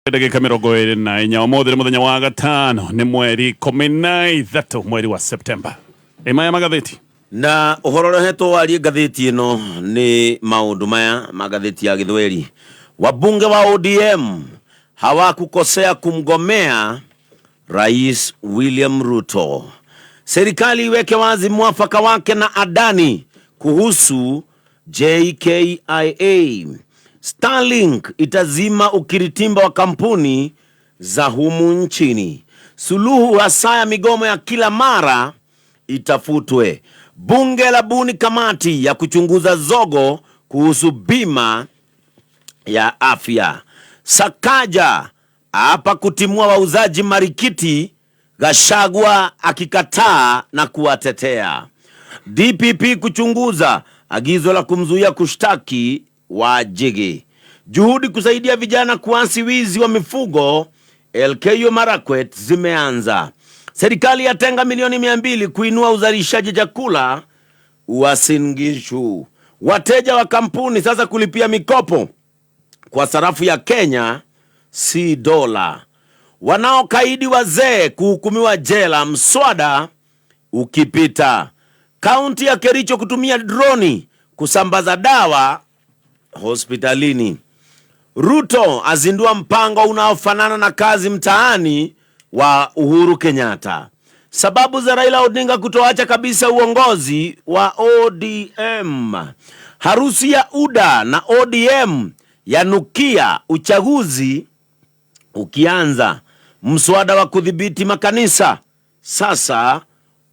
Ndagika mirongo iri na inya umuthi muthenya wa gatano ni mweri 13 mweri wa Septemba. Maya magatheti na uhoro rehetwo wari gatheti ino ni maundu maya magatheti ya Githweri. Wabunge wa ODM hawakukosea kumgomea Rais William Ruto. Serikali iweke wazi mwafaka wake na Adani kuhusu JKIA. Starlink itazima ukiritimba wa kampuni za humu nchini. Suluhu hasa ya migomo ya kila mara itafutwe. Bunge la buni kamati ya kuchunguza zogo kuhusu bima ya afya. Sakaja hapa kutimua wauzaji marikiti, Gachagua akikataa na kuwatetea. DPP kuchunguza agizo la kumzuia kushtaki wa jigi. Juhudi kusaidia vijana kuasi wizi wa mifugo LKU Marakwet zimeanza. Serikali yatenga milioni 200 kuinua uzalishaji chakula Uasin Gishu. Wateja wa kampuni sasa kulipia mikopo kwa sarafu ya Kenya si dola. Wanaokaidi wazee kuhukumiwa jela mswada ukipita. Kaunti ya Kericho kutumia droni kusambaza dawa hospitalini. Ruto azindua mpango unaofanana na kazi mtaani wa Uhuru Kenyatta. Sababu za Raila Odinga kutoacha kabisa uongozi wa ODM. Harusi ya UDA na ODM yanukia uchaguzi ukianza. Mswada wa kudhibiti makanisa sasa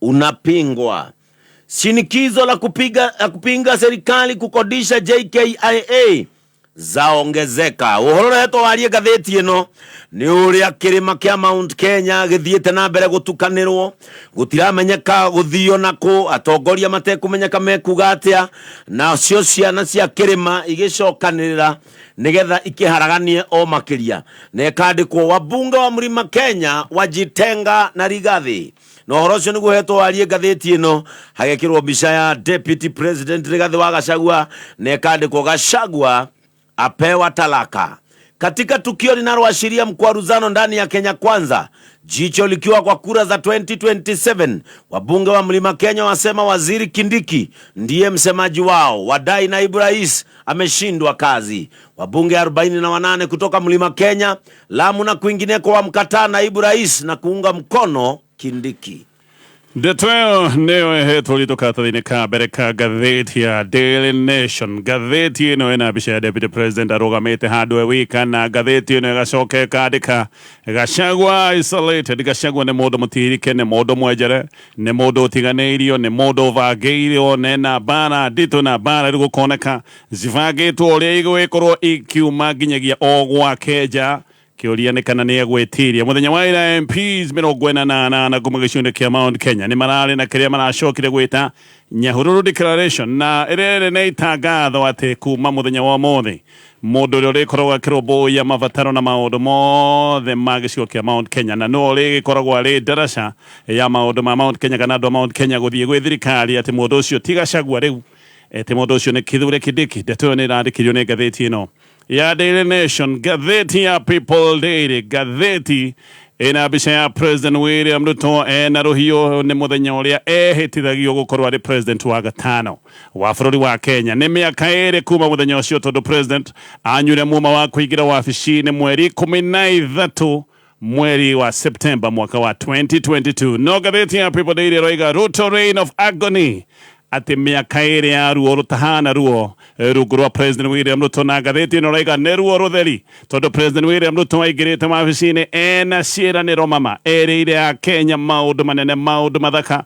unapingwa. Shinikizo la kupinga serikali kukodisha JKIA zaongezeka. Uhoro reto wari gatheti ino ni uria kirima kia Mount Kenya githiete na mbere gutukanirwo, gutiramenyeka guthio nako, atongoria matekumenyeka mekuga atia, na cio ciana cia kirima igicokanirira nigetha ikiharaganie o makiria. Nekandikwo wabunge wa Mlima Kenya wajitenga na Rigathi. No horocio ni guhetwo wari gatheti ino hagekirwo mbica ya Deputy President Rigathi wa Gachagua. Nekandikwo Gachagua apewa talaka. Katika tukio linaloashiria mkwaruzano ndani ya Kenya Kwanza, jicho likiwa kwa kura za 2027, wabunge wa Mlima Kenya wasema waziri Kindiki ndiye msemaji wao, wadai naibu rais ameshindwa kazi. Wabunge 48 kutoka Mlima Kenya, Lamu na kwingineko wamkataa naibu rais na kuunga mkono Kindiki. Detweo neo heto litoka thine ka bereka gatheti ya Daily Nation. Gatheti ino ena bisha ya Deputy President arogamete hadwe wika na gatheti ino gasoke kadika Gachagua isolated. Gachagua ne modo mutirike, ne modo mwejere, ne modo tiganeirio, ne modo vageirio, ne na bana dito na bana rugo koneka zivagetu oleigo ekoro ikiuma ginyagia ogwa keja Kioria nekana ni agwetiria muthenya wa ira MPs mirogwena na kumagishunde kia Mount Kenya ni marale na kiria marashokire gwita Nyahururu declaration na irere ne itangatho ati kuma muthenya wa mothe mundu uri korogwa kirobo ya mavataro na maundu mothe magicigo kia Mount Kenya na no ri korogwa ari darasha ya maundu ma Mount Kenya kana ndo Mount Kenya guthie gwi thirikari ati mundu ucio ti Gachagua riu ati mundu ucio ni Kithure Kindiki. Ndeto ni randikirio ni gatheti ino ya Daily Nation. Gatheti ya People Daily. Gatheti ina bisha ya President William Ruto na ruhio ni muthenya uria ehitithagio gukorwo ari president wa gatano wa bururi wa Kenya. Ni miaka iri kuma muthenya ucio tondu president anyure muma wa kuingira wabici-ini mweri 13 mweri wa Septemba mwaka wa 2022. No gatheti ya People Daily roiga Ruto reign of agony ati miaka iri ya ruo rutahana ruo rugurwa President William Ruto. Na gatheti ino roiga ne ruo rutheri tondu President William Ruto aigirite mabici-ini ena ciiraniro mama ere ya Kenya maundu manene maundu mathaka.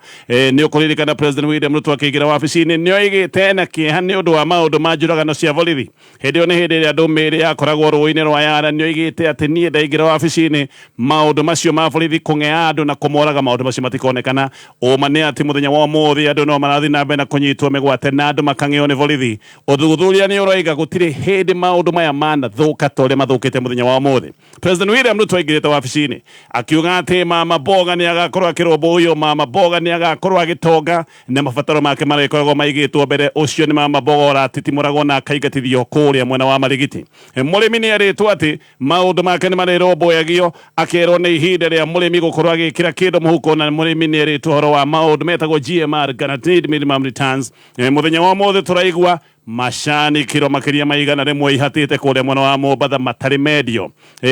Ni ukuririkana President William Ruto akigira wabici-ini ni oigite na kieha ni undu wa maundu manjuragano cia borithi. Hindi ni hindi ya ndumiri yakoragwo ruo-ini rwa Yara ni oigite ati nie ndaigira wabici-ini maundu macio ma borithi kung'ea andu na kumoraga maundu macio matikonekana. Uma ni ati muthenya wa muthi andu no marathi na mena kunyitwo migwate na andu makang'io ni borithi uthuthuria ni uroiga gutiri hindi maundu maya mana thuka tore mathukite muthenya wa muthi. President William Ruto aingirite wabici-ini akiuga ati mama boga ni agakorwo akirombo uyu mama boga ni agakorwo agitonga na mabataro make marekoragwo maigitwo mbere ucio ni mama boga oratitimuragwo na akaigatithio kuria mwena wa Marigiti. Murimi ni aritwo ati maundu make ni mareromboyagio akerwo ni ihinda ria murimi gukorwo agikira kindu muhuko na murimi ni aritwo horo wa maundu metagwo GMR guaranteed minimum returns. Muthenya wa muthi turaigwa macani kiro makiria maigana rimwe ihatite kuria mwena wa Mombatha matari medio.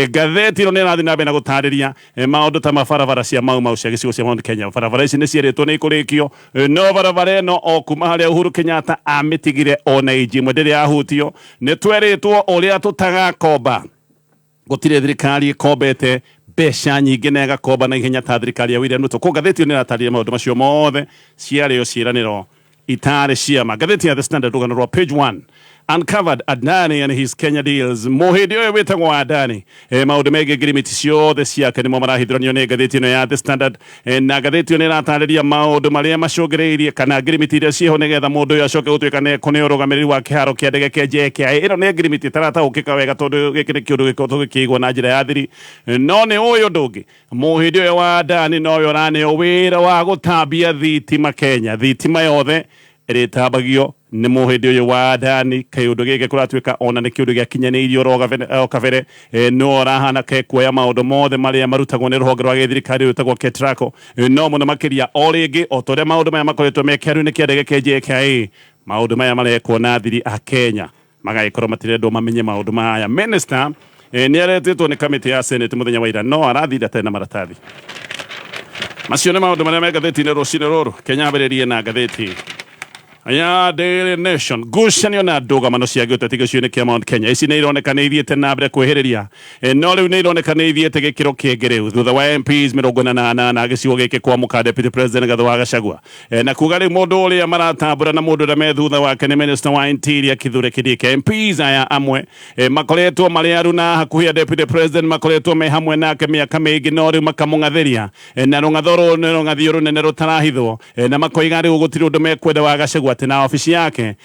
Gatheti ino ni rathi na mbere na gutariria maundu ta mabarabara cia mau cia gicigo cia Mount Kenya. Barabara ici ni cieritwo ni ikurikio no barabara ino o kuma haria Uhuru Kenyatta amitigire ona ijimwe ndiri ahutio ni tweritwo uria tutagakomba gutire thirikari ikombete mbeca nyingi na igakomba na ihenya ta thirikari ya William Ruto. Ko gatheti ino ni ratariria maundu macio mothe ciario ciiraniro itare ciama. Gatheti ya The Standard rugano rwa page 1 uncovered Adani and his Kenya deals. Muhidi uyu witagwo Adani maundu megi ngirimiti ciothe ciake nimo marahithiranio ni gatheti ino ya The Standard na gatheti ino iratariria maundu maria macungiriirie kana ngirimiti iria ciho nigetha mundu uyu acoke gutuika ni urugamiriri wa kiharo kia ndege kia JKIA. Ino ni ngirimiti itarataukika wega tondu giki ni kiundu gikoretwo gikigwo na njira ya thiri no ni uyu ndungi muhidi uyu wa Adani no uyu uraneo wira wa gutambia thitima Kenya. Thitima yothe iritambagio ni muhidi uyu wa Adani kiundu giki kuratuika ona ni kiundu giakinyaniirio ro kabere no rahana ke kuoya maundu mothe maria marutagwo ni ruhonge rwa githirikari rutagwo Ketraco no muno makiria o ringi o tore maundu maya makoretwo mekiaru ni kiandege kia JKIA maundu maya marekwo na thiri a Kenya magaikorwo matirendwo mamenye maundu maya. Minister ni aretitwo ni kamiti ya Senate muthenya wa ira no arathira tena maratathi macio ni maundu maria me gatheti-ini rucini ruru. Kenya ambiririe na gatheti ya Daily Nation. Ngucanio na ndũgamano cia gĩũteti gĩcigo-inĩ kĩa Mount Kenya ici nĩ ironeka nĩ ithiĩte na mbere kwĩhĩrĩria no rĩu nĩ ironeka nĩ ithiĩte gĩkĩro kĩngĩ rĩu thutha wa MPs 48 na gĩcigo gĩkĩ kwamuka Deputy President Gatonye Gachagua na kuga rĩu mũndũ ũrĩa maratambũra na mũndũ ũrĩa me thutha wake nĩ Minister wa Interior Kithure Kindiki. MPs aya amwe makoretwo marĩ aruna hakuhĩ a Deputy President makoretwo me hamwe nake mĩaka mĩingĩ no rĩu makamũng'athĩria na rũng'atho rũu nĩ rũng'athio rũnene rũtarahithwo na makoiga rĩu gũtirĩ ũndũ mekwenda wa Gachagua ati na ofisi yake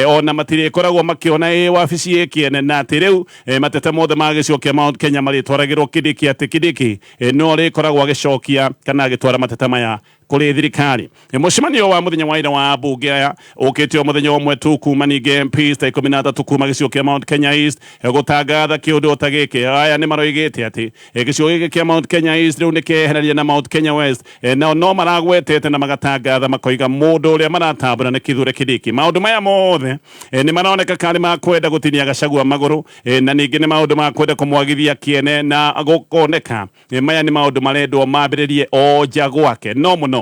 ona matire koragwo makiona wabici yake na ati riu matete mothe ma gicigo kia Mount Kenya maritwaragirwo Kindiki ati Kindiki no ri koragwo agicokia kana agitwara matete maya kuri thirikari. Mucemanio wa muthenya wa ira wa bunge aya ukitio muthenya umwe tu kuma ninge MPs ta 13 kuma gicigo kia Mount Kenya East gutangatha kiundu ta giki. Aya ni maroigite ati gicigo giki kia Mount Kenya East riu ni kehereria na Mount Kenya West no maragwetete na magatangatha makoiga mundu uria maratambura ni Kithure Kindiki. Maundu maya mothe ni maroneka kari makwenda gutinia Gachagua maguru na ningi ni maundu makwenda kumwagithia kiene na gukoneka maya ni maundu marendwo mambiririe o nja gwake no muno.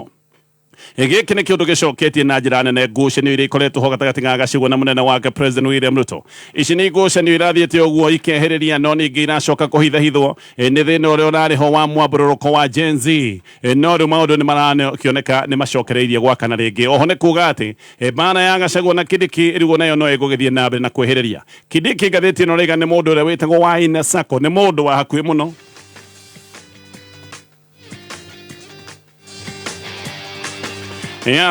Giki ni kiundu gicoketie na njira nene ngucanio iria ikoretwo ho gatagati ga Gachagua na munene wake President William Ruto. Ici ni ngucanio irathiĩte ũguo ikehĩrĩria no ningĩ iracoka kuhithahithwo ni thĩna ũrĩa ũrarĩ ho wa mwambũrũrũko wa Gen Z no rĩu maũndũ nĩ marakĩoneka nĩ macokereirie gwakana rĩngĩ. Oho nĩ kuga atĩ mbara ya Gachagua na Kindiki ĩrĩguo nayo no ĩgũgĩthiĩ na mbere na kwĩhĩrĩria. Kindiki ngathĩti ĩno rĩga nĩ mũndũ ũrĩa wĩtagwo wa Ina Sacco nĩ mũndũ wa hakuhĩ mũno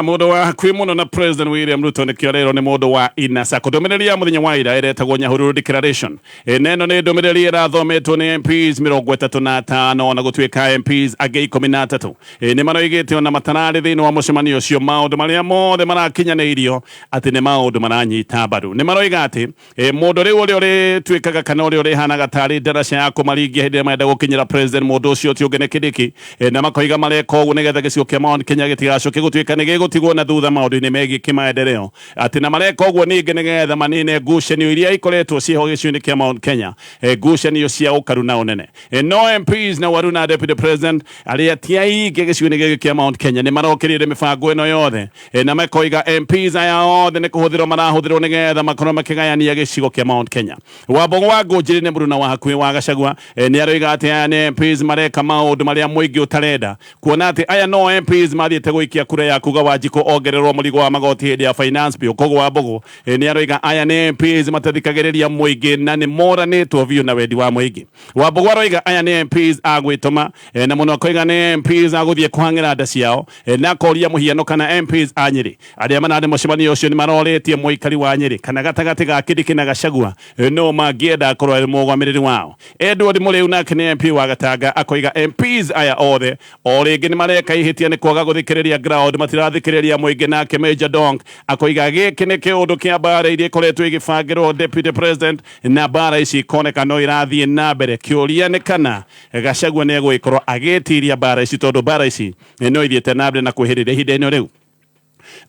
mundu wa hakuhĩ mũno na President William Ruto nĩ kĩorero nĩ mũndũ wa Ina Sacco. Ndũmĩrĩri ya muthenya wa ira ĩretagwo Nyahururu Declaration neno nĩ ndũmĩrĩri ĩrathometwo nĩ MPs 35 na gũtuĩka MPs angĩ 13 nĩ maroigĩte ona matararĩ thĩinĩ wa mũcemanio ũcio maũndũ marĩa mothe marakinyanĩirio atĩ nĩ maũndũ maranyita mbaru. Nĩ maroiga atĩ mũndũ rĩu ũrĩa ũrĩtuĩkaga kana ũrĩa ũrĩhanaga tarĩ ndaraca ya kũmaringia hĩndĩ ĩrĩa marenda gũkinyĩra President mũndũ ũcio ti ũngĩ nĩ Kindiki na makoiga mareka ũguo nĩgetha gĩcigo kĩa Mount Kenya gĩtigacoke gũtuĩka gigutigwo na thutha maundu-inĩ megiĩ kimaendeleo ati na mareka ũguo ningĩ nĩgetha manine ngucanio iria ikoretwo ciho gĩcigo-inĩ kĩa Mount Kenya ngucanio cia ũkaru na ũnene no MPs na waru na Deputy President arĩa ti aingĩ gĩcigo-inĩ gĩkĩ kĩa Mount Kenya nĩ marokĩrĩire mĩbango ĩno yothe na makoiga MPs aya othe nĩ kũhũthĩrwo marahũthĩrwo nĩgetha makorwo makĩgayania gĩcigo kĩa Mount Kenya. Wambogo wa Ngũnjĩrĩ nĩ mũruna wa hakuhĩ wa Gachagua nĩ aroiga atĩ aya nĩ MPs mareka maũndũ marĩa mũingĩ ũtarenda kuona atĩ aya no MPs mathiĩte gũikia kura ya kuga akiuga Wanjiku ongererwo mũrigo wa magoti hĩndĩ ya finance bill koguo Wambugu nĩ aroiga aya nĩ MPs matathikagĩrĩria mũingĩ na nĩ moranĩtwo biũ na wendi wa mũingĩ. Wambugu aroiga aya nĩ MPs agwĩtũma na mũno akoiga nĩ MPs agũthiĩ kũhang'ĩra nda ciao na akoria mũhiano kana MPs a Nyeri arĩa manarĩ mũcemanio ũcio nĩ marorĩtie mũikari wa Nyeri kana gatagatĩ ga Kindiki na Gachagua no mangĩenda akorwo arĩ mũrũgamĩrĩri wao. Edward Mũrĩu nake nĩ MP wa Gatanga akoiga MPs aya othe o rĩngĩ nĩ mareka ihĩtia nĩ kwaga gũthikĩrĩria ground matirathikĩrĩria mũingĩ. Nake Major Dong akoiga gĩkĩ nĩ kĩũndũ kĩa mbara iria ikoretwo igĩbangĩrwo Deputy President na mbara ici ikoneka no irathiĩ na mbere. Kĩũria nĩ kana Gachagua nĩ egũgĩkorwo agĩtiria mbara ici tondũ mbara ici no ithiĩte na mbere na kwĩhĩrĩria ihinda-inĩ rĩu.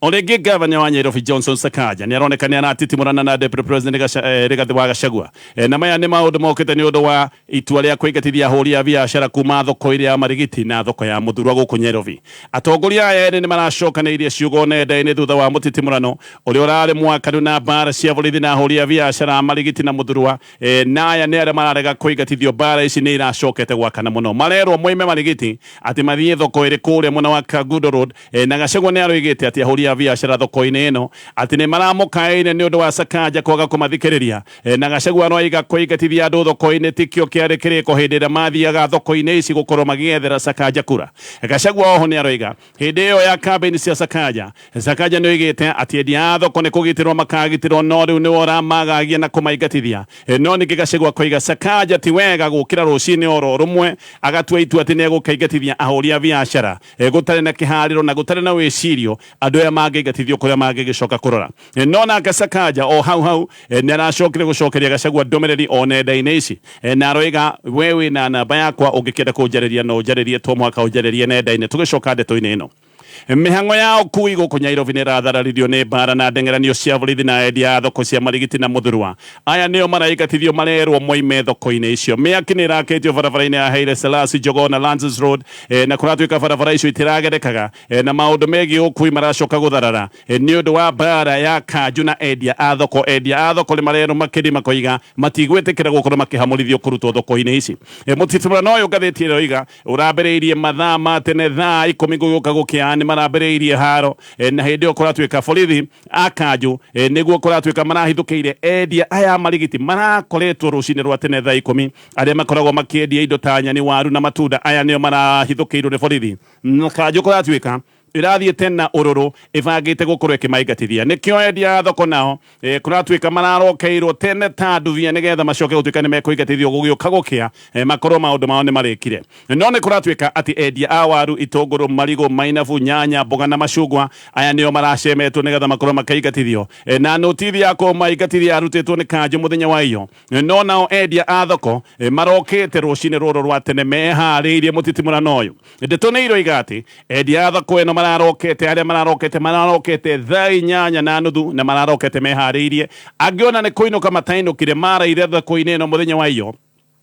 Orege gavana wa Nairobi Johnson Sakaja nĩ aroneka nĩ aratitimũrana na Deputy President Rigathi wa Gachagua na maya nĩ maũndũ mokĩte nĩ ũndũ wa itua rĩa kũingatithia ahũri a biacara kuma thoko ĩrĩa ya Marigiti na thoko ya Mũthurwa gũkũ Nairobi. Atongoria aya erĩ nĩ maracokanĩirie ciugo nenda-inĩ thutha wa mũtitimũrano ũrĩa ũrarĩ mwakanu na mbara cia borithi na ahũri a biacara a Marigiti na Mũthurwa. Na aya nĩ arĩa mararega kũingatithio mbara ici nĩ iracokete gwakana mũno. Marerwo moime Marigiti atĩ mathiĩ thoko ĩrĩ kũrĩa mwena wa Kagundo Road na Gachagua nĩ aroigĩte atĩ ahũri a biacara thoko-inĩ ĩno atĩ nĩ maramukaĩire nĩ ũndũ wa Sakaja kwaga kũmathikĩrĩria na Gachagua aroiga kũingatithia andũ thoko-inĩ tikĩo kĩarĩ kĩrĩko hĩndĩ ĩrĩa mathiaga thoko-inĩ ici gũkorwo magĩethera Sakaja kura. Gachagua oho nĩ aroiga hĩndĩ ĩyo ya kambĩini cia Sakaja nĩ oigĩte atĩ endia a thoko nĩ kũgitĩrwo makagitĩrwo no rĩu nĩ oramagagia na kũmaingatithia. No ningĩ Gachagua akoiga Sakaja ti wega gũkĩra rũcinĩ oro rũmwe agatua itua atĩ nĩ egũkaingatithia ahũri a biacara gũtarĩ na kĩharĩro na gũtarĩ na wĩcirio andũ aya mangĩingatithio kũrĩa mangĩgĩcoka kũrora. No nake Sakaja o hau nĩ aracokire gũcokeria Gachagua ndũmĩrĩri o nenda-inĩ ici na aroiga we wĩna namba yakwa ũngĩkĩenda kũnjarĩria no njarĩrie to mwaka ũnjarĩrie nenda-inĩ. Tũgĩcoka ndeto-inĩ ĩno mĩhang'o ya ũkui gũkũ Nairobi nĩ ĩrathararithio nĩ mbara na ndeng'eranio cia borithi na endia a thoko cia Marigiti na Mũthurwa. Aya nĩo maraingatithio marerwo moime thoko-inĩ icio. Mĩaki nĩ ĩrakĩtio barabara-inĩ ya Haile Selassie Jogoo na Lances Road na kũratuĩka barabara icio itiragerekaga na maũndũ megiĩ ũkui maracoka gũtharara nĩ ũndũ wa mbara ya kanjũ na endia a thoko. Endia a thoko nĩ marerwo makĩri makoiga matigwĩtĩkĩra gũkorwo makĩhamũrithio kũrutwo thoko-inĩ ici. Mũtitimũrano ũyũ ngathĩti ĩroiga ũrambĩrĩirie mathaa ma tene thaa 10 gũgĩũka gũkĩa marambĩrĩirie haro na hĩndĩ ĩyo kũratuĩka borithi a kanjũ nĩguo kũratuĩka marahithũkĩire endia aya Marigiti marakoretwo rũcinĩ rwa tene thaa 10 arĩa makoragwo makĩendia indo ta nyeni, waru na matunda. Aya nĩo marahithũkĩirwo nĩ borithi na kanjũ kũratuĩka irathiĩte na ũrũrũ ĩbangĩte gũkorwo ĩkĩmaingatithia. Nĩkĩo endia a thoko nao kũratuĩka mararokeirwo tene ta nduvia nĩgetha macoke gũtuĩka nĩ mekũingatithio gũgĩũka gũkĩa makorwo maũndũ mao nĩ marĩkire. No nĩ kũratuĩka atĩ endia a waru, itũngũrũ, marigũ, mainabu, nyanya, mboga na macungwa aya nĩo maracemetwo nĩgetha makorwo makaingatithio na notithi ya kũmaingatithia arutĩtwo nĩ kanjũ mũthenya wa iyo. No nao endia a thoko marokĩte rũcinĩ rũrũ rwa tene meharĩirie mũtitimũrano ũyũ. Ndeto nĩ iroiga atĩ endia a thoko ĩno arĩa mararokete thaa 8:30 na mararokete meharĩirie. Angĩona nĩ kũinũka matainũkire maraire thoko-inĩ ĩno mũthenya wa iyo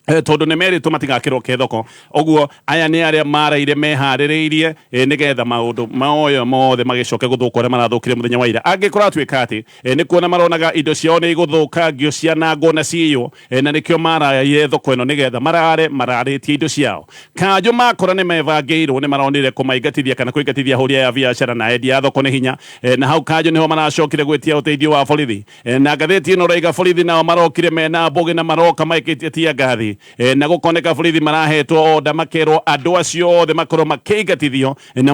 tondũ nĩ merĩtwo matigakĩroke thoko. Ũguo aya nĩ arĩa maraire meharĩrĩirie nĩgetha maũndũ maoyo mothe magĩcoke gũthũka ũrĩa marathũkire mũthenya wa ira. Angĩ kũratuĩka atĩ nĩ kuona maronaga indo ciao nĩ igũthũkangio cianangwo na ciyũ na nĩkĩo maraire thoko ĩno nĩgetha mararĩtie indo ciao. Kanjũ makora nĩ mebangĩirwo nĩ maronire kũmaingatithia kana kũingatithia ahũri aya biacara na endia a thoko nĩ hinya na hau kanjũ nĩho maracokire gwĩtia ũteithio wa borithi na ngathĩti ĩno ũrauga borithi nao marokire mena mbũgĩ na maroka maikĩtie tia ngathi na gũkoneka borithi marahetwo oda makerwo andũ acio othe makorwo makĩingatithio na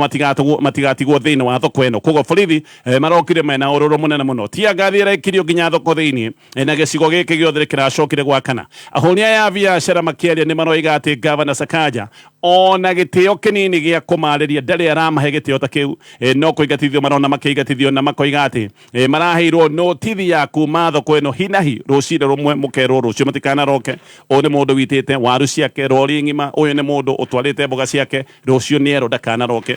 matigatigwo thĩinĩ wa thoko ĩno. Koguo borithi marokire mena ũrũrũ mũnene mũno. Tia ngathi ĩraikirio nginya thoko thĩinĩ na gĩcigo gĩkĩ gĩothe kĩracokire gwakana. Ahũri aya a biacara makĩaria nĩ maroiga atĩ gavana Sakaja ona gĩtĩo kĩnini gĩa kũmarĩria ndarĩ aramahe gĩtĩo ta kĩu. No kũingatithio marona makĩingatithio na makoiga atĩ maraheirwo notithi ya kuma thoko ĩno hinahi rũcinĩ rũmwe mũkerwo rũcio matikanaroke. Ũyũ nĩ mũndũ witĩte waru ciake rori ng'ima, ũyũ nĩ mũndũ ũtwarĩte mboga ciake rũcio nĩ erwo ndakanaroke.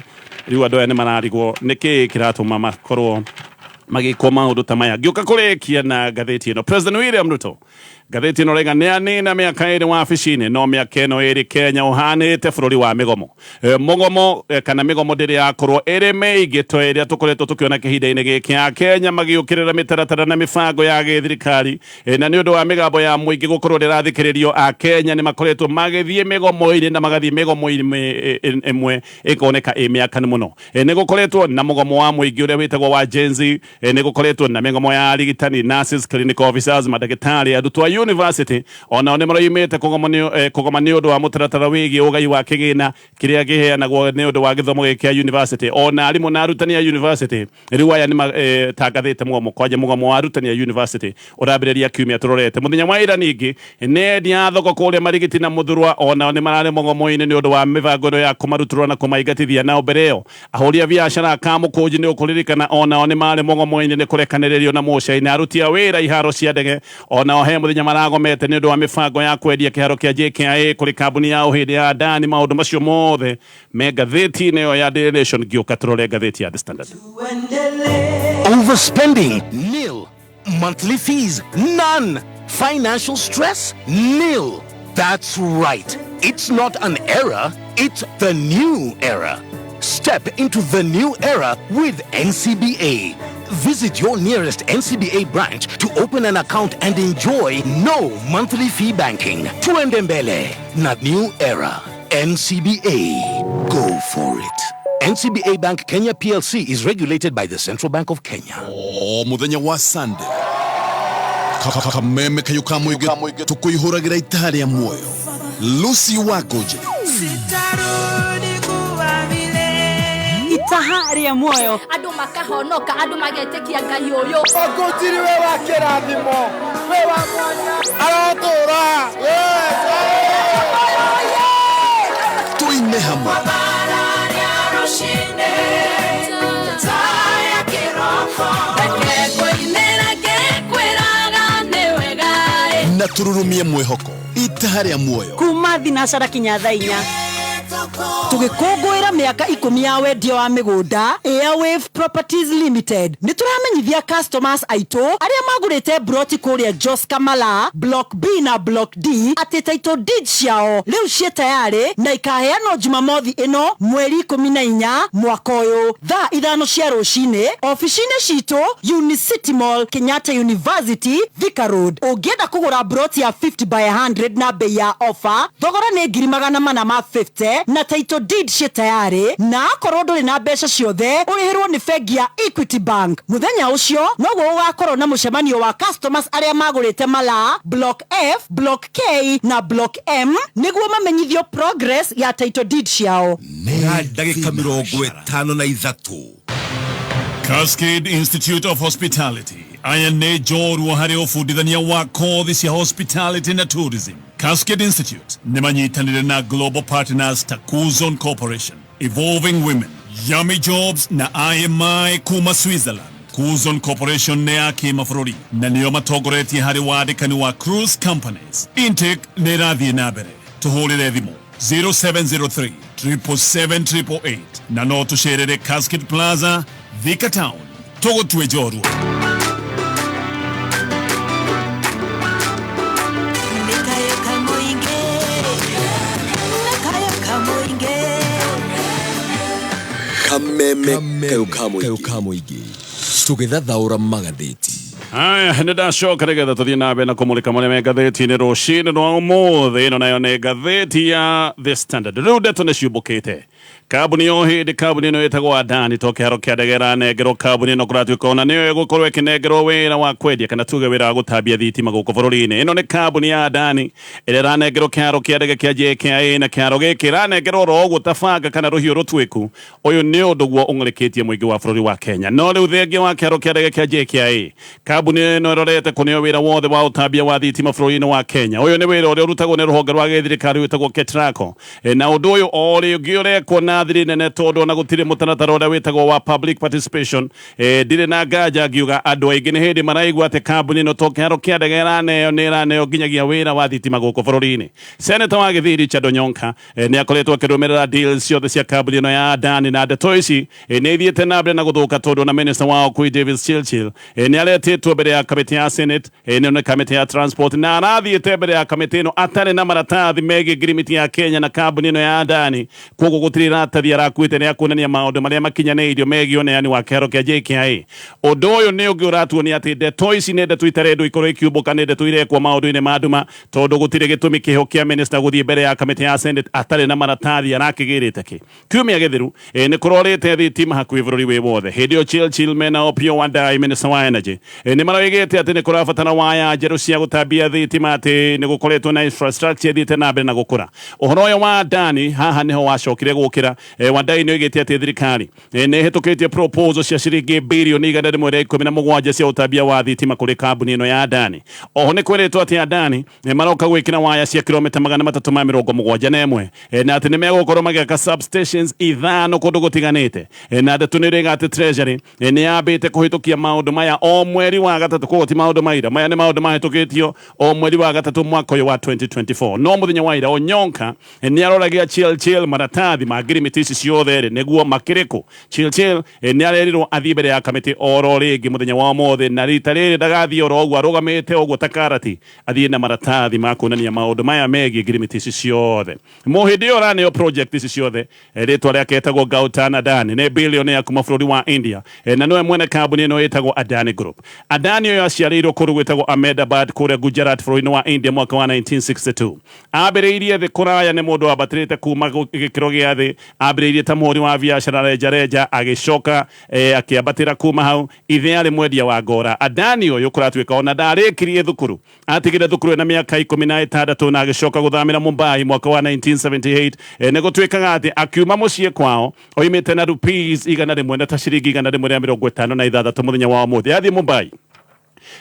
Rĩu andũ aya nĩ mararigwo nĩkĩ kĩratũma makorwo magĩkwo maũndũ ta maya. Ngĩũka kũrĩkia na ngathĩti ĩno, President William Ruto Gatheti ĩno raiga nĩanina mĩaka 2 wabici-inĩ no mĩaka ĩno 2 Kenya ũhanĩte bũrũri wa mĩgomo. Mũgomo kana mĩgomo ndĩrĩ yakorwo ĩrĩ mĩingĩ to ĩrĩa tũkoretwo tũkĩona kĩhinda-inĩ gĩkĩ Kenya magĩũkĩrĩra mĩtaratara na mĩbango ya gĩthirikari na nĩ ũndũ wa mĩgambo ya mũingĩ gũkorwo ndĩrathikĩrĩrio Kenya nĩ makoretwo magĩthiĩ mĩgomo-inĩ na magathiĩ mĩgomo-inĩ ĩmwe ĩkoneka mĩakanu mũno. Nĩ gũkoretwo na mũgomo wa mũingĩ ũrĩa wĩtagwo wa Gen Z, nĩ gũkoretwo na mĩgomo ya arigitani, nurses, clinical officers, madagĩtarĩ, arutwo a university onao nĩ maroimĩte kũgoma nĩ ũndũ wa mũtaratara wĩgiĩ ũgai wa kĩgĩna kĩrĩa kĩheanagwo nĩ ũndũ wa gĩthomo gĩkĩ kĩa university. Ona arimũ na arutani a university rĩu aya nĩ tangathĩte mũgomo kwanja mũgomo wa arutani a university ũrambĩrĩria kiumia tũrorete. Mũthenya wa ira ningĩ nĩ endia thoko kũrĩa Marigiti na Mũthurwa onao nĩ mararĩ mũgomo-inĩ nĩ ũndũ wa mĩbango ĩyo ya kũmarutũrwo na kũmaingatithia na mbere ĩyo ahũri a biacara Kamũkũnji nĩ ũkũririkana onao nĩ marĩ mũgomo-inĩ nĩ kũrekanĩrĩrio na mũcai-inĩ. Aruti a wĩra iharo cia ndege onao he mũthenya maragomete nĩ ũndũ wa mĩbango ya kwendia kĩharo kĩa JKIA kũrĩ kambuni ya ũhĩndĩ ya Adani. Maũndũ macio mothe me ngathĩti-inĩ ĩyo ya Daily Nation. Gĩũka tũrore ngathĩti ya The Standard. Overspending? Nil. Monthly fees? None. Financial stress? Nil. That's right. It's not an era, it's the new era. Step into the new era with NCBA. Visit your nearest NCBA branch to open an account and enjoy no monthly fee banking. Tuendembele, not new era. NCBA. Go for it. NCBA Bank Kenya PLC is regulated by the Central Bank of Kenya. Muthenya wa Sunday. Kameme kayo kamuige tukuyihuragira itari ya moyo. Lucy Wagoje. Itahari ya moyo. Andu makahonoka, andu magetekia Ngai uyu. Ogotiri we wa kirathimo. We wa mwanya. Aratura. Tuine hamwe. Na tururumie mwehoko itahari ya moyo Kuma thinacara kinya thaa 4 tugikũngũĩra mĩaka 10 ya wendia wa mĩgũnda. Airwave Properties Limited nĩ tũramenyithia customers aitũ arĩa magũrĩte broti kũrĩa Jos Kamala Block B na Block D atĩ title deed ciao rĩu ciĩ tayarĩ na ikaheanwo Jumamothi ĩno mweri 14 mwaka ũyũ thaa 5 cia rũcinĩ ofici-inĩ citũ Unicity Mall Kenyatta University Thika Road. Ũngĩenda kũgũra broti ya 50 by 100 na bei ya offer thogora nĩ 450 na title deed ciĩ tayarĩ na akorwo ndũrĩ na mbeca ciothe ũrĩhĩrwo nĩ bengi ya Equity Bank. Mũthenya ũcio noguo ũgakorwo na mũcemanio wa customers arĩa magũrĩte Mala Block F, Block K na Block M nĩguo mamenyithio progress ya title deed ciao. ndagĩka 53 Cascade Institute of Hospitality aya nĩ njorua harĩ ũbundithania wa kothi cia hospitality na tourism. Cascade Institute nĩ manyitanĩre na global partners ta Kuzon Corporation, Evolving Women, Yummy Jobs na IMI kuma Switzerland. Kuzon Corporation nĩ ya kĩmabũrũri na nĩo matongoretie harĩ wandĩkani wa cruise companies. Intake nĩ ĩrathiĩ na mbere. Tũhũrĩre thimũ 0703 777 na no tũcerere Cascade Plaza Thika Town. Tũgũtue njorua. kameme kayo kamuige tũgĩthathaũra magathĩti. Aya nĩ ndacoka nĩgetha tũthiĩ na mbere na kũmũrĩka marĩa me ngathĩti-inĩ rũcinĩ rwa ũmũthĩ. Ĩno nayo nĩ ngathĩti ya The Standard. Rĩu ndeto nĩ ciumbũkĩte. Kambuni yo hĩndĩ kambuni ĩno ĩtagwo Adani to kĩharo kĩa ndege ĩranengerwo kambuni ĩno kũratuĩka ona nĩyo ĩgũkorwo ĩkĩnengerwo wĩra wa kwendia kana tuge wĩra wa gũtambia thitima gũkũ bũrũri-inĩ. Ĩno nĩ kambuni ya Adani ĩrĩa ĩranengerwo kĩharo kĩa ndege kĩa JKIA na kĩharo gĩkĩ ĩranengerwo ro ũguo tabanga kana rũhiũ rũtuĩku. Ũyũ nĩ ũndũ guo ũng'ũrĩkĩtie mũingĩ wa bũrũri wa Kenya. No rĩu thengia wa kĩharo kĩa ndege kĩa JKIA kambuni ĩno ĩrorete kũneo wĩra wothe wa ũtambia wa thitima bũrũri-inĩ wa Kenya. Ũyũ nĩ wĩra ũrĩa ũrutagwo nĩ rũhonge rwa gĩthirikari wĩtagwo KETRACO. Na ũndũ ũyũ o rĩngĩ ũrekwo kuona thiri nene tondu na gutire mutanatara uria witagwo wa public participation ndire na nganja ngiuga andu aingi ni hindi maraigua ati kambuni no to kiharo kia ndege iraneo ni iraneo nginyagia wira wa thitima guku bururi-ini. Senator wa Githiri Richard Onyonka ni akoretwo akirumirira deals ciothe cia kambuni no ya Adani na ndeto ici ni ithiite na mbere na guthuka tondu na minister wao Kui Davis Chilchil ni aretitwo mbere ya kamiti ya Senate ni kamiti ya transport na arathiite mbere ya kamiti ino atari na maratathi megie agreement ya Kenya na kambuni ino ya Adani koguo gutiri ratathi arakuite ni akunania maundu maria makinyaniirio megie uneani wa kiharo kia JKIA. Undu uyu ni ungi uratuonia ati ndeto ici ni ndeto itarendu ikorwo ikiumbuka ni ndeto irekwo maundu-ini ma nduma tondu gutiri gitumi kiho kia minister guthie mbere ya kamiti ya Senate atari na maratathi arakigirite ki kiumia githiru ni kurorite thitima hakuhi bururi wi wothe hindi o Chilchil mena Opio Wandai minister wa energy ni maroigite ati ni kurabatana waya njeru cia gutambia thitima ati ni gukoretwo na infrastructure thiite na mbere na gukura. Uhoro uyu wa Adani haha niho wacokire gukira Wandai ni oigite ati thirikari ni hitukitie proposal cia ciringi birioni 117 cia utambia wa thitima kuri kambuni ino ya Adani. Oho ni kwiritwo ati Adani maroka gwikira waya cia kilomita 371 na ati ni megukorwo magiaka substations ithano kundu gutiganite na ndeto ni riga ati treasury ni yambite kuhitukia maundu maya o mweri wa gatatu koguo ti maundu maira maya ni maundu mahitukitio o mweri wa gatatu mwaka uyu wa 2024. No muthenya wa ira Onyonka ni aroragia Chilchil maratathi ma agreement ici ciothe niguo makiriku. Chilchil ni arerirwo athie mbere ya kamiti oro ringi muthenya wa mothe na rita riri ndagathie oro uguo arugamite uguo takarati athie na maratathi ma kuonania maundu maya megie agreement ici ciothe. Muhindi ora ni project ici ciothe ritwa riake etagwo Gatonye Adani ni billionaire kuma bururi wa India na niwe mwene kambuni ino etagwo Adani Group. Adani uyu aciarirwo kuru gwitagwo Ahmedabad kuria Gujarat bururi wa India mwaka wa 1962. Ambiriirie thi kuraya ni mundu wabatirite kuma gikiro gia thi ambiriirie ta muhuri wa biashara reja agicoka akiambatira kuma hau ithe ari mwendia wa ngora. Adani uyu kuratuika ona ndarikirie thukuru atigire thukuru na miaka 16 na agicoka guthamira Mumbai mwaka wa 1978 ni gutuikaga ati akiuma mucii kwao oimite na rupees 100 na ta ciringi 156 muthenya wa muthi athie Mumbai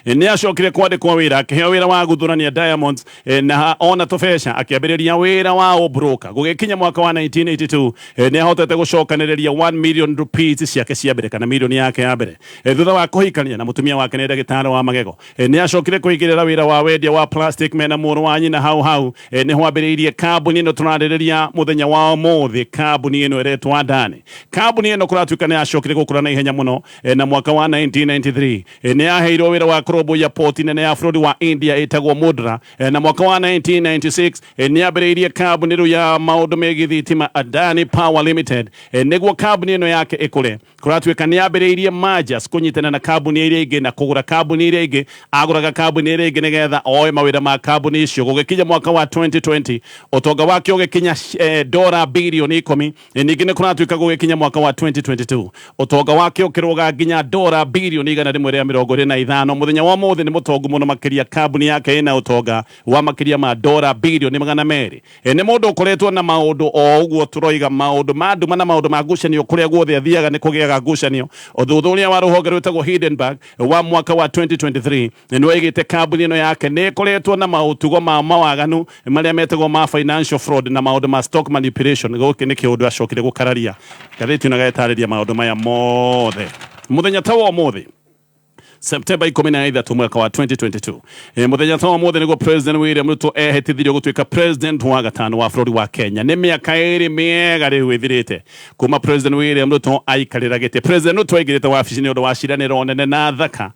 ni acokire kwandikwo wira akiheo wira wa guthurania diamonds na ona tofesha akiambiriria wira wa broker gugikinya mwaka wa 1982 ni ahotete gucokaniriria 1 million rupees ciake cia mbere kana milioni yake ya mbere thutha wa kuhikania na mutumia wake ni ndagitari wa magego. Ni acokire kuigirira wira wa wendia wa plastic mena muru wa nyina hau ni hwambiriirie kambuni ino turaririria muthenya wa muthi kambuni ino iretwa Adani. Kambuni ino kuratuika ni acokire gukura na ihenya muno na mwaka wa 1993 ni aheirwo wira wa krobo ya poti nene ya bururi wa India etagwo Mudra na mwaka wa 1996 ni ambiriirie kambuni ru ya maundu megie thitima Adani Power Limited niguo kambuni ino yake ikure. Kuratuika ni ambiriirie mergers kunyitana na kambuni iria ingi na kugura kambuni iria ingi aguraga kambuni iria ingi nigetha oe mawira ma kambuni icio gugikinya mwaka wa 2020 utonga wake ugikinya dola bilioni 10 ningi ni kuratuika gugikinya mwaka wa 2022 utonga wake ukiruga nginya dola bilioni 125 muthenya wa muthi ni mutongu muno makiria kambuni yake ina utonga wa makiria ma dola bilioni 200 ni mundu ukoretwo na maundu o uguo turoiga maundu manduma na maundu ma ngucanio kuria guothe athiaga ni kugiaga ngucanio. Uthuthuria wa ruhonge rwitagwo Hindenburg wa mwaka wa 2023 ni waigite kambuni ino yake ni ikoretwo na mautugo ma mawaganu maria metagwo ma financial fraud na maundu ma stock manipulation guki ni kiundu acokire gukararia gathiti na gaetariria maundu maya mothe muthenya tawo muthi September 13 mwaka wa 2022 muthenya tawa mothe niguo President William Ruto ehitithirio gutuika president wa gatano wa bururi wa Kenya. Ni miaka iri miega riu ithirite kuma President William Ruto aikarira gite. President Ruto aigirite wabici ni undu wa ciraniro nene na thaka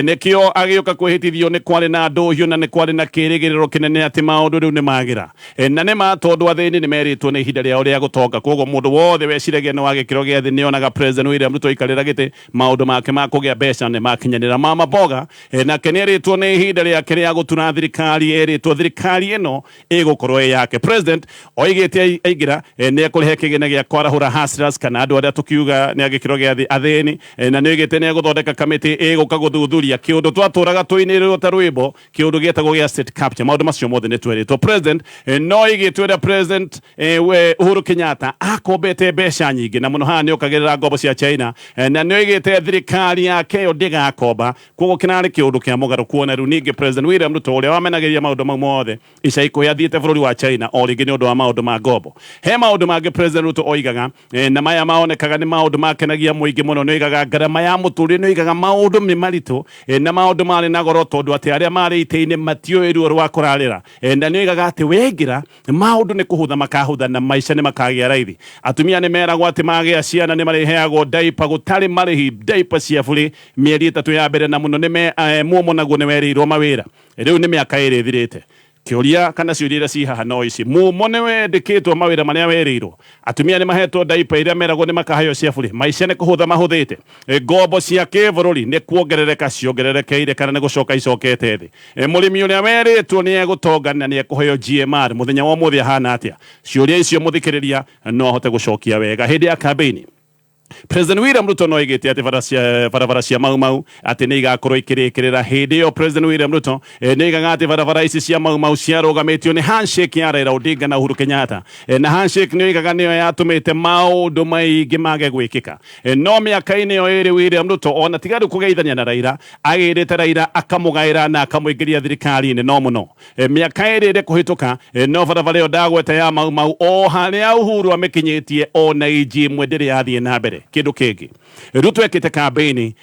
nikio agioka kwihitithio ni kwari na nduhio na ni kwari na kirigiriro kinene ati maundu riu ni magira na ni ma tondu athini ni meritwo ni ihinda riao ria gutonga koguo mundu wothe weciragia ni wa gikiro gia thi ni onaga President William Ruto aikarira gite maundu make ma kugia mbeca ni makinya nira mama boga na keneritwo ni ihinda riake ria gutuna thirikari eritwo thirikari ino igukorwo yake. President oigite aigira ni ekurihe kigene gia kwarahura hustlers kana andu aria tukiuga ni agikiro gia athini na ni oigite ni guthondeka kamiti iguka guthuthuria kiundu twaturaga twinirwo ta rwimbo kiundu gietagwo gia state capture. Maundu macio mothe ni tweritwo. President no oigite President Uhuru Kenyatta akombete mbeca nyingi na muno haha ni ukagirira ngombo cia China na ni oigite thirikari yake yo ndigako komba kogo kinari kiundu kia mugaru kuona riu ningi President William Ruto uria wamenagiria maundu mau mothe ica ikuhi athiite bururi wa China o ringi ni undu wa maundu ma ngombo he maundu mangi President Ruto oigaga na maya maonekaga ni maundu makenagia muingi muno ni oigaga ngarama ya muturire ni oigaga maundu ni maritu na maundu mari na goro tondu ati aria mari ite-ini matioe ruo rwa kurarira na ni oigaga ati wengira maundu ni kuhutha makahutha na maica ni makagia raithi atumia ni meragwo ati magia ciana ni mariheagwo diaper gutari marihi diaper cia buri mieri 3 ya mbere na muno ni muomo naguo ni werirwo mawira riu ni miaka iri thirite kiuria kana ciuria ci haha no ici mumo ni wendikitwo mawira maria werirwo atumia ni mahetwo diaper iria meragwo ni makahayo cia buri maica ni kuhutha mahuthite ngombo cia kibururi ni kuongerereka ciongererekeire kana ni gucoka icokete thi murimi uria weritwo ni egutongana ni ekuheo GMR muthenya wa muthia hana atia ciuria icio muthikiriria no hote gucokia wega hindi ya campaign President William Ruto no igite ati barabara cia mau ati ni igakorwo ikirikirira hindi yo President William Ruto ni igaga ati barabara ici cia mau ciarugamitio ni handshake ya Raila Odinga na Uhuru Kenyatta na handshake ni igaga niyo yatumite maundu maingi mage gwikika no miaka-ini yo iri William Ruto ona tigaru kugeithania na Raila agirite Raila akamugaira na akamuingiria thirikari-ini no muno miaka iri iri kuhituka no barabara yo ndagwete ya mau o haria Uhuru amikinyitie ona iji mwendere yathie na mbere kindu kingi Ruto ekite campaign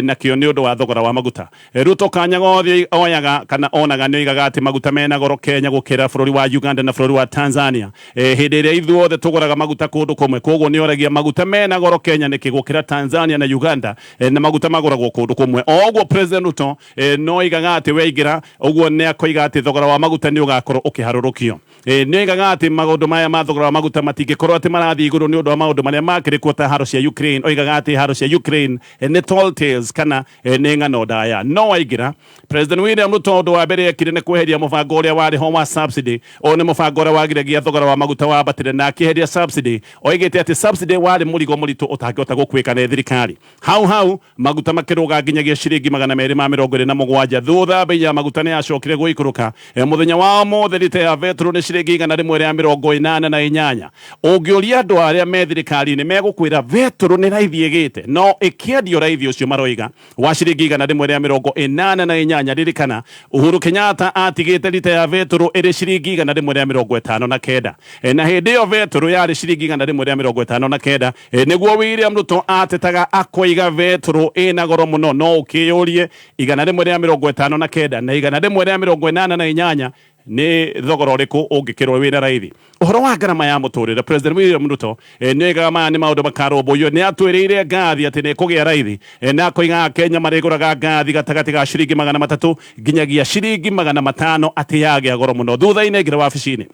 na kio ni undu wa thogora wa maguta Ruto kanyagothi oyaga kana onaga ni igaga ati maguta mena goro Kenya gukira bururi wa Uganda na bururi wa Tanzania hindi ria ithuothe tuguraga maguta kundu kumwe koguo ni oragia maguta mena goro Kenya ni kigukira Tanzania na Uganda na maguta maguragwo kundu kumwe oguo President Ruto no igaga ati weigira uguo ni akoiga ati thogora wa maguta ni ugakorwo ukiharurukio ni igaga ati magundu maya ma thogora wa maguta matingikorwo ati marathi iguru ni undu wa maundu maria makirikwo ta haro cia Ukraine oigaga ati haro cia Ukraine ni tall tales kana ni ngano daya no aigira President William Ruto undu wa mbere ekire ni kweheria mubango uria wari ho wa subsidy o ni mubango uria wagiragia thogora wa maguta wa batire na akiheria subsidy oigite ati subsidy wari murigo muritu utangihota gukwika na thirikari hau maguta makiruga nginyagia ciringi 227 thutha bei ya maguta ni yacokire guikuruka muthenya wa mothe lita ya vetro ni ciringi 188 ungiuria andu aria me thirikari ni megukwira vetro ni raithi igite no ikiendio raithi ucio maroiga wa ciringi 188 ririkana Uhuru Kenyatta atigite lita ya vetro iri ciringi 159 na hindi yo vetro yari ciringi 159 niguo William Ruto atetaga akoiga vetro ina goro muno no ukiyurie 159 na 188 ni thogora uriku ungikirwo wina raithi uhoro wa ngarama ya muturire President William Ruto ni gama ni maundu makaromboyo ni atwirire ngathi ati ni kugia raithi na koiga Kenya mariguraga ngathi gatagati ga ciringi 300 nginyagia ciringi 500 ati yage goro muno thutha-ini ngira wabici-ini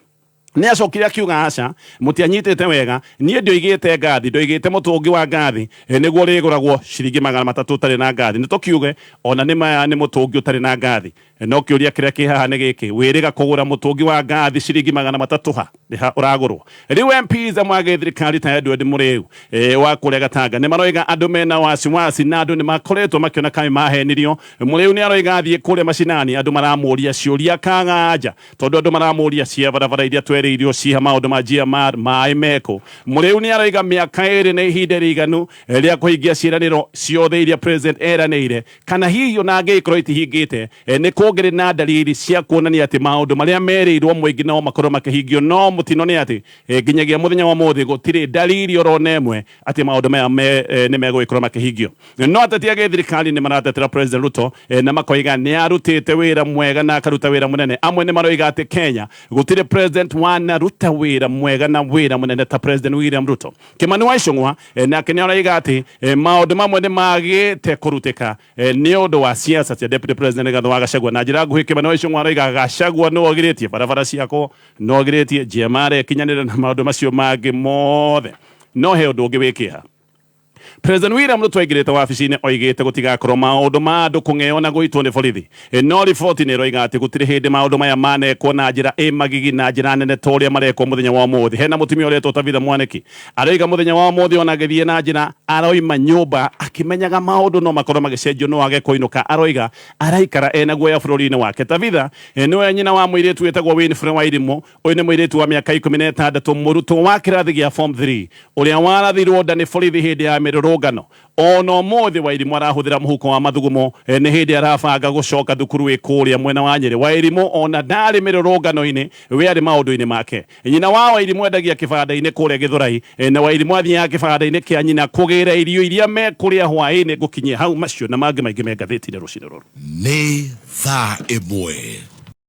ni acokire akiuga aca mutianyitite wega nie ndoigite ngathi ndoigite mutungi wa ngathi niguo riguragwo ciringi 300 tari na ngathi ni tukiuge ona ni maya ni mutungi utari na ngathi no kiuria kiria ki haha ni giki wiriga kugura mutungi wa ngathi ciringi 300 ha ni ha uragurwo riu MPs amwage thirikari ta Edward Muriu wa kuria Gatanga ni maroiga andu mena wasiwasi na andu ni makoretwo makiona kai mahenirio Muriu ni aroiga athie kuria macinani andu maramuria ciuria kanganja tondu andu maramuria cia barabara iria twereirio ciha maundu ma GMR maimeko Muriu ni aroiga miaka iri na ihinda riganu ria kuhingia ciraniro ciothe iria president eranire kana hihi ona angikorwo itihingite ni kuongere na dalili cia kuonania ati maundu maria merirwo mwingi no makorwo makihingio no mutino ni ati nginyagia muthenya wa muthi gutire dalili orone emwe ati maundu maya ni megwikorwo makihingio no ateti age thirikari ni maratetera President Ruto na makoiga ni arutite wira mwega na akaruta wira munene amwe ni maroiga ati Kenya gutire president wana ruta wira mwega na wira munene ta President William Ruto Kimani wa Icung'wa na Kenya oiga ati maundu mamwe ni magite kuruteka ni undu wa siasa cia Deputy President Gatonye Gachagua na njira nguhi Kimani wa Icung'wa oiga Gachagua no ogiritie barabara ciako no ogiritie GMR kinyanira na maundu macio mangĩ mothe no he undu ungi wikiha President William Ruto aigirite wabici-ini oigite gutigakorwo maundu ma andu kung'eo na guitwo ni borithi no riboti ni roiga ati gutire hindi maundu maya manekwo na njira magigi na njira nene ta uria marekwo muthenya wa muthi hena mutumia uretwo Tabitha Mwaniki aroiga muthenya wa muthi ona agithie na njira aroima nyumba akimenyaga maundu no makorwo magicenjio no age kuinuka aroiga araikara ena guoya bururi-ini wake Tabitha niwe nyina wa muiritu wetagwo Winfrey Wairimu uyu ni muiritu wa miaka 16 murutwo wa kirathi gia form 3 uria warathirwo ndani borithi hindi ya miruru mirurungano ono mothe Wairimu arahuthira muhuko wa mathugumo ni hindi arabanga gucoka thukuru ikuria mwena wa Nyeri. Wairimu ona ndari mirurungano-ini we ari maundu-ini make. Nyina wa Wairimu endagia kibanda-ini kuria Githurai na Wairimu athiaga kibanda-ini kia nyina kugira irio iria mekuria hwaini gukinyia hau macio na mangi maingi me ngathĩti-inĩ rucini ruru. Nĩ thaa ĩmwe.